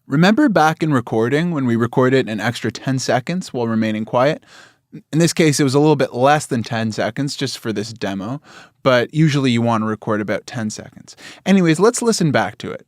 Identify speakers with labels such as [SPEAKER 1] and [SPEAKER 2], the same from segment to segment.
[SPEAKER 1] Remember back in recording when we recorded an extra 10 seconds while remaining quiet? In this case, it was a little bit less than 10 seconds just for this demo, but usually you want to record about 10 seconds. Anyways, let's listen back to it.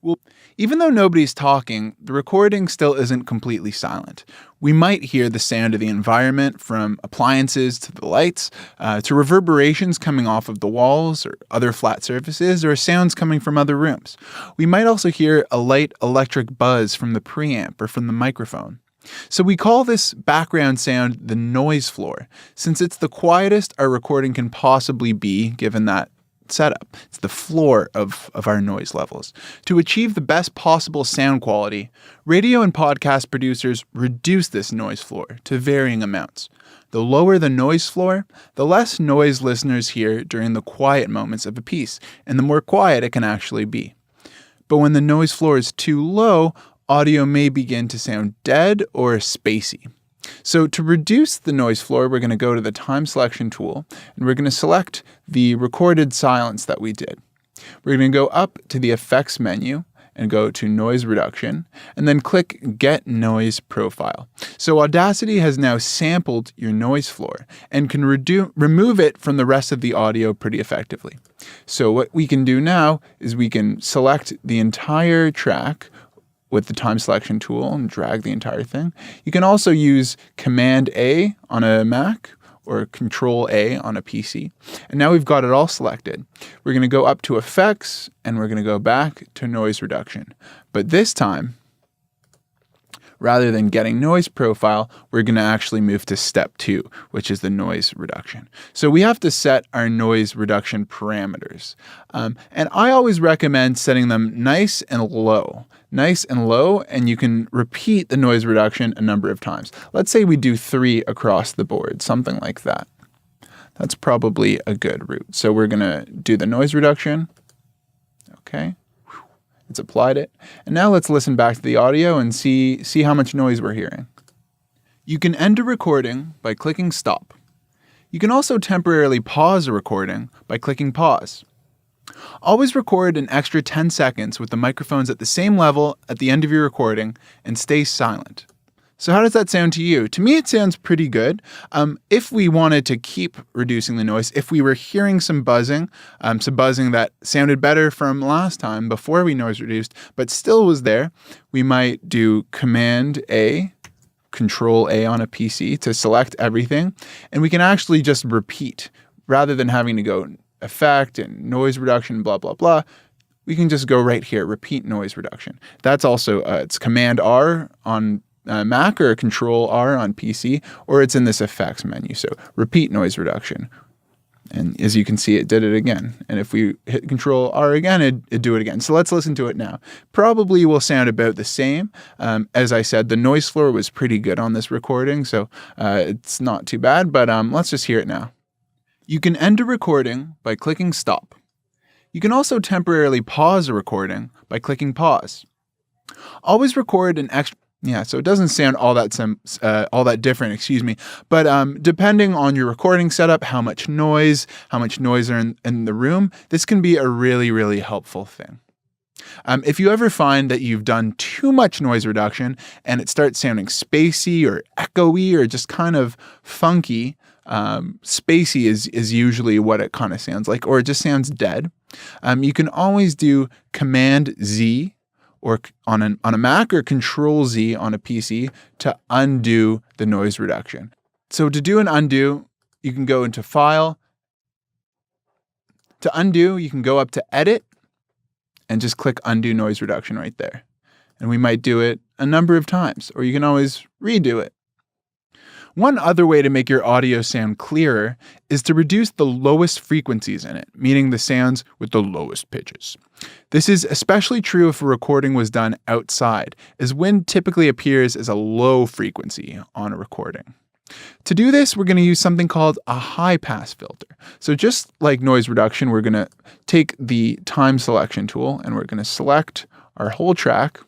[SPEAKER 1] Well, even though nobody's talking, the recording still isn't completely silent. We might hear the sound of the environment, from appliances to the lights, to reverberations coming off of the walls or other flat surfaces, or sounds coming from other rooms. We might also hear a light electric buzz from the preamp or from the microphone. So we call this background sound the noise floor, since it's the quietest our recording can possibly be given that setup. It's the floor of our noise levels. To achieve the best possible sound quality, radio and podcast producers reduce this noise floor to varying amounts. The lower the noise floor, the less noise listeners hear during the quiet moments of a piece, and the more quiet it can actually be. But when the noise floor is too low, audio may begin to sound dead or spacey. So to reduce the noise floor, we're going to go to the time selection tool, and we're going to select the recorded silence that we did. We're going to go up to the effects menu and go to noise reduction, and then click get noise profile. So Audacity has now sampled your noise floor and can remove it from the rest of the audio pretty effectively. So what we can do now is we can select the entire track with the time selection tool and drag the entire thing. You can also use Command A on a Mac or Control A on a PC. And now we've got it all selected. We're going to go up to Effects and we're going to go back to Noise Reduction. But this time, rather than getting noise profile, we're going to actually move to step 2, which is the noise reduction. So we have to set our noise reduction parameters. And I always recommend setting them nice and low, and you can repeat the noise reduction a number of times. Let's say we do 3 across the board, something like that. That's probably a good route. So we're going to do the noise reduction. Okay. It's applied it. And now let's listen back to the audio and see how much noise we're hearing. You can end a recording by clicking stop. You can also temporarily pause a recording by clicking pause. Always record an extra 10 seconds with the microphones at the same level at the end of your recording and stay silent. So how does that sound to you? To me, it sounds pretty good. If we wanted to keep reducing the noise, if we were hearing some buzzing that sounded better from last time before we noise reduced, but still was there, we might do Command A, Control A on a PC to select everything. And we can actually just repeat rather than having to go effect and noise reduction, blah, blah, blah. We can just go right here, repeat noise reduction. That's also, it's Command R on Mac or Control R on PC, or it's in this effects menu. So repeat noise reduction. And as you can see, it did it again. And if we hit Control R again, it'd do it again. So let's listen to it now. Probably will sound about the same. As I said, the noise floor was pretty good on this recording, so it's not too bad, but let's just hear it now. You can end a recording by clicking stop. You can also temporarily pause a recording by clicking pause. Always record an extra... Yeah, so it doesn't sound all that different, But depending on your recording setup, how much noise are in the room, this can be a really, really helpful thing. If you ever find that you've done too much noise reduction and it starts sounding spacey or echoey or just kind of funky, spacey is usually what it kind of sounds like, or it just sounds dead. You can always do Command Z or on a Mac or Control Z on a PC to undo the noise reduction. So to do an undo, you can go into File. To undo, you can go up to Edit and just click Undo Noise Reduction right there. And we might do it a number of times, or you can always redo it. One other way to make your audio sound clearer is to reduce the lowest frequencies in it, meaning the sounds with the lowest pitches. This is especially true if a recording was done outside, as wind typically appears as a low frequency on a recording. To do this, we're going to use something called a high-pass filter. So just like noise reduction, we're going to take the time selection tool and we're going to select our whole track.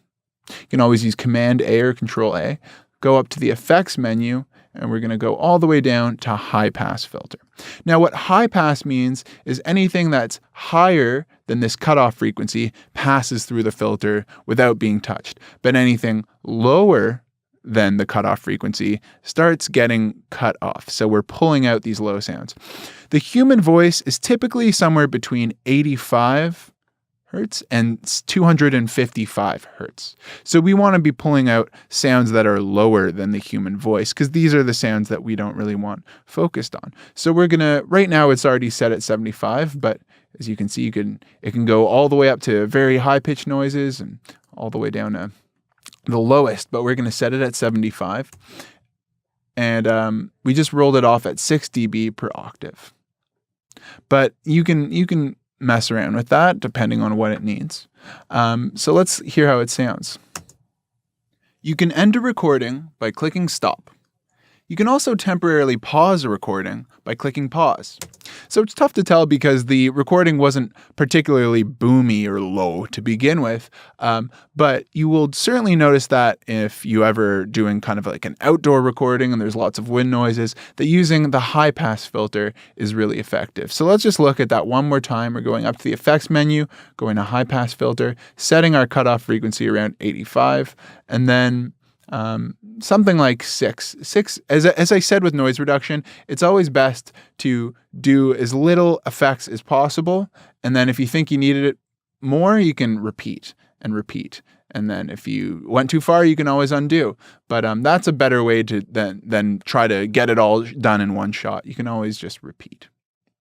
[SPEAKER 1] You can always use Command A or Control A, go up to the effects menu, and we're going to go all the way down to high pass filter. Now, what high pass means is anything that's higher than this cutoff frequency passes through the filter without being touched. But anything lower than the cutoff frequency starts getting cut off. So we're pulling out these low sounds. The human voice is typically somewhere between 85 hertz and 255 hertz. So we want to be pulling out sounds that are lower than the human voice because these are the sounds that we don't really want focused on. So we're going to, right now it's already set at 75, but as you can see, it can go all the way up to very high pitched noises and all the way down to the lowest, but we're going to set it at 75. And we just rolled it off at 6 dB per octave. But you can mess around with that depending on what it needs. So let's hear how it sounds. You can end a recording by clicking stop. You can also temporarily pause a recording by clicking pause. So it's tough to tell because the recording wasn't particularly boomy or low to begin with, but you will certainly notice that if you ever doing kind of like an outdoor recording and there's lots of wind noises, that using the high pass filter is really effective. So let's just look at that one more time. We're going up to the effects menu, going to high pass filter, setting our cutoff frequency around 85, and then something like 6. As I said with noise reduction, it's always best to do as little effects as possible. And then if you think you needed it more, you can repeat and repeat. And then if you went too far, you can always undo. But that's a better way to than try to get it all done in one shot. You can always just repeat.